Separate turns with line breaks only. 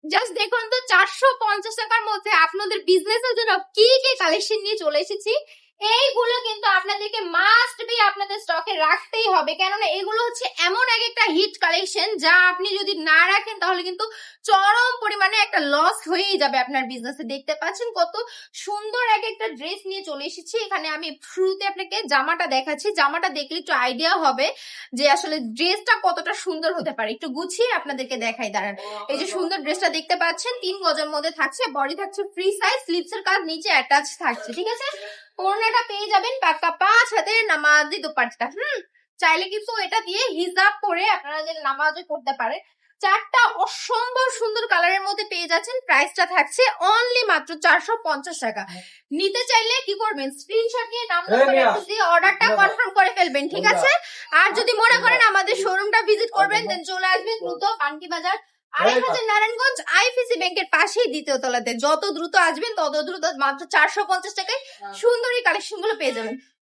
Just দেখুন তো 450 টাকার মধ্যে আপনাদের বিজনেসের জন্য কি কি কালেকশন নিয়ে চলে এসেছি। এইগুলো কিন্তু আপনাদেরকে মাস্ট বি আপনাদের স্টকে রাখতেই হবে, কেননা এগুলো হচ্ছে এমন এক একটা হিট কালেকশন যা আপনি যদি না রাখেন তাহলে কিন্তু চরম পরিমাণে একটা লস হয়েই যাবে আপনার বিজনেসে। দেখতে পাচ্ছেন কত সুন্দর এক একটা ড্রেস নিয়ে চলে এসেছি। এখানে আমি শুরুতে আপনাকে জামাটা দেখাচ্ছি, জামাটা দেখলে একটু আইডিয়া হবে যে আসলে ড্রেসটা কতটা সুন্দর হতে পারে। একটু গুছিয়ে আপনাদেরকে দেখাই, দাঁড়ান। এই যে সুন্দর ড্রেসটা দেখতে পাচ্ছেন 3 গজের মধ্যে থাকছে, বডি থাকছে ফ্রি সাইজ, স্লিভস এর কাজ নিচে অ্যাটাচ থাকছে, ঠিক আছে। ওড়নাটা পেয়ে যাবেন পাক্কা 5 হাতের নামাজি দোপাট্টা। চাইলে কিন্তু এটা দিয়ে হিজাব পরে আপনারা যে নামাজও করতে পারেন। 4টা অসম্ভব সুন্দর কালারের মধ্যে পেয়ে যাচ্ছেন। প্রাইসটা থাকছে অনলি মাত্র 450 টাকা। নিতে চাইলে কি করবেন, স্ক্রিনশট নিয়ে নাম নম্বর দিয়ে অর্ডারটা কনফার্ম করে ফেলবেন, ঠিক আছে। আর যদি মনে করেন আমাদের শোরুমটা ভিজিট করবেন, দেন চলে আসবেন দ্রুত পানকি বাজার 2,500 নারায়ণগঞ্জ আইপিসি ব্যাংকের পাশেই দ্বিতীয় তলাতে। যত দ্রুত আসবেন তত দ্রুত মাত্র 450 টাকায় সুন্দর এই কালেকশন গুলো পেয়ে যাবেন।